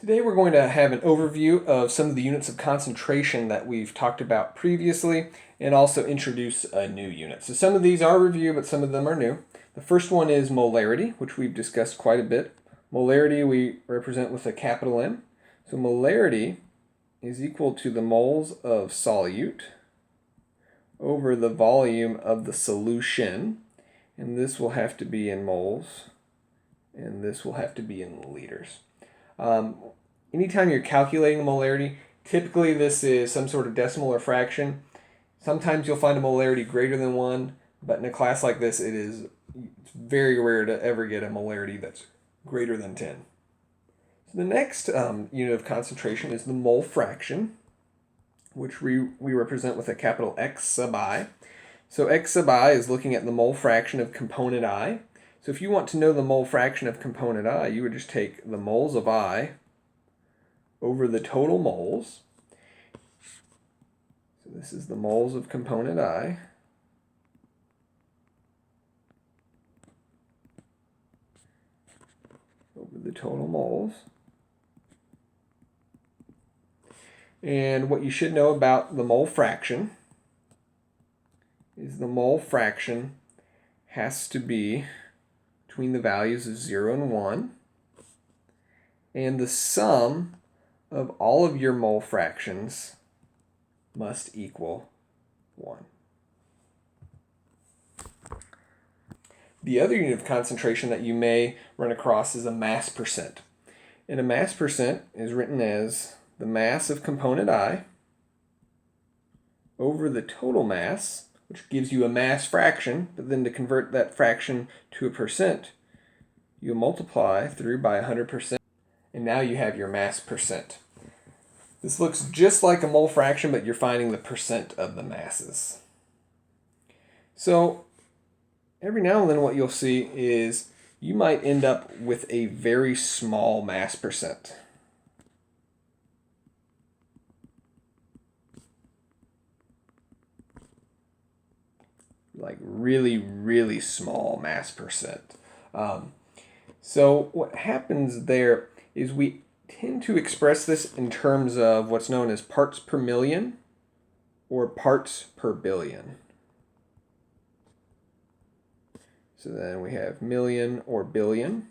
Today we're going to have an overview of some of the units of concentration that we've talked about previously and also introduce a new unit. So some of these are review, but some of them are new. The first one is molarity, which we've discussed quite a bit. Molarity we represent with a capital M. So molarity is equal to the moles of solute over the volume of the solution. And this will have to be in moles, and this will have to be in liters. Anytime you're calculating a molarity, typically this is some sort of decimal or fraction. Sometimes you'll find a molarity greater than 1, but in a class like this, it's very rare to ever get a molarity that's greater than 10. So the next unit of concentration is the mole fraction, which we represent with a capital X sub I. So X sub I is looking at the mole fraction of component I. So if you want to know the mole fraction of component I, you would just take the moles of I over the total moles. So this is the moles of component I. Over the total moles. And what you should know about the mole fraction is the mole fraction has to be between the values of 0 and 1, and the sum of all of your mole fractions must equal 1. The other unit of concentration that you may run across is a mass percent. And a mass percent is written as the mass of component I over the total mass, which gives you a mass fraction, but then to convert that fraction to a percent, you multiply through by 100%, and now you have your mass percent. This looks just like a mole fraction, but you're finding the percent of the masses. So every now and then what you'll see is you might end up with a very small mass percent. Like really, really small mass percent. So what happens there is we tend to express this in terms of what's known as parts per million or parts per billion. So then we have million or billion,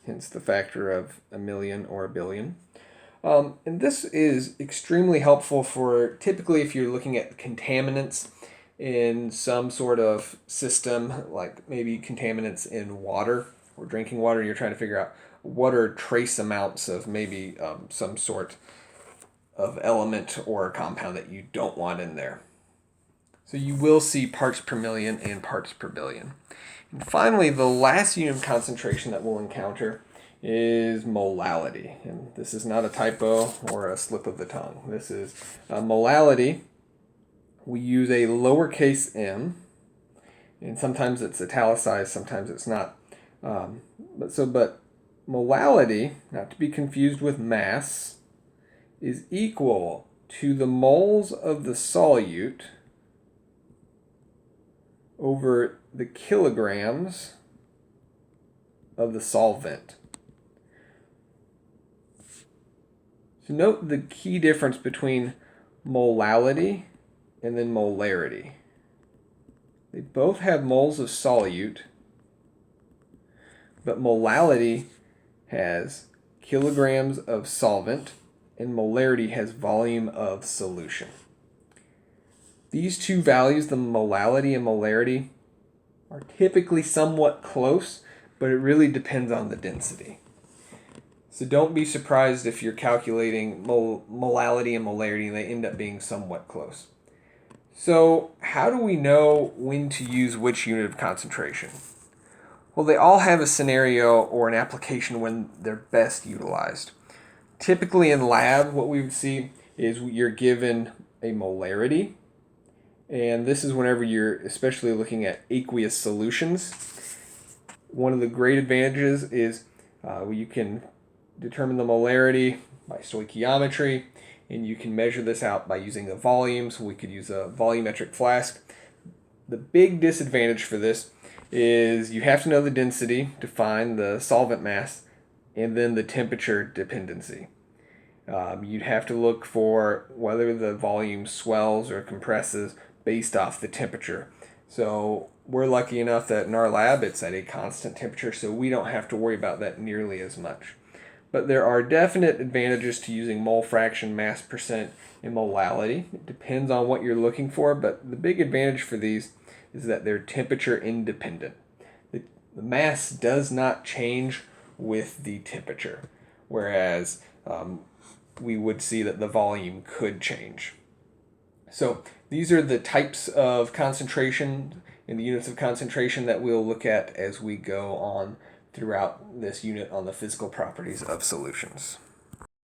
hence the factor of a million or a billion. And this is extremely helpful for typically if you're looking at contaminants in some sort of system, like maybe contaminants in water or drinking water, and you're trying to figure out what are trace amounts of maybe some sort of element or compound that you don't want in there. So you will see parts per million and parts per billion. And finally, the last unit of concentration that we'll encounter is molality. And this is not a typo or a slip of the tongue. This is molality. We use a lowercase m, and sometimes it's italicized, sometimes it's not. But molality, not to be confused with mass, is equal to the moles of the solute over the kilograms of the solvent. So note the key difference between molality and then molarity. They both have moles of solute, but molality has kilograms of solvent and molarity has volume of solution. These two values, the molality and molarity, are typically somewhat close, but it really depends on the density. So don't be surprised if you're calculating molality and molarity and they end up being somewhat close. So how do we know when to use which unit of concentration? Well, they all have a scenario or an application when they're best utilized. Typically in lab, what we would see is you're given a molarity, and this is whenever you're especially looking at aqueous solutions. One of the great advantages is you can determine the molarity by stoichiometry, and you can measure this out by using a volume, so we could use a volumetric flask. The big disadvantage for this is you have to know the density to find the solvent mass, and then the temperature dependency. You'd have to look for whether the volume swells or compresses based off the temperature. So we're lucky enough that in our lab it's at a constant temperature, so we don't have to worry about that nearly as much. But there are definite advantages to using mole fraction, mass percent, and molality. It depends on what you're looking for, but the big advantage for these is that they're temperature independent. The mass does not change with the temperature, whereas we would see that the volume could change. So these are the types of concentration and the units of concentration that we'll look at as we go on throughout this unit on the physical properties of solutions.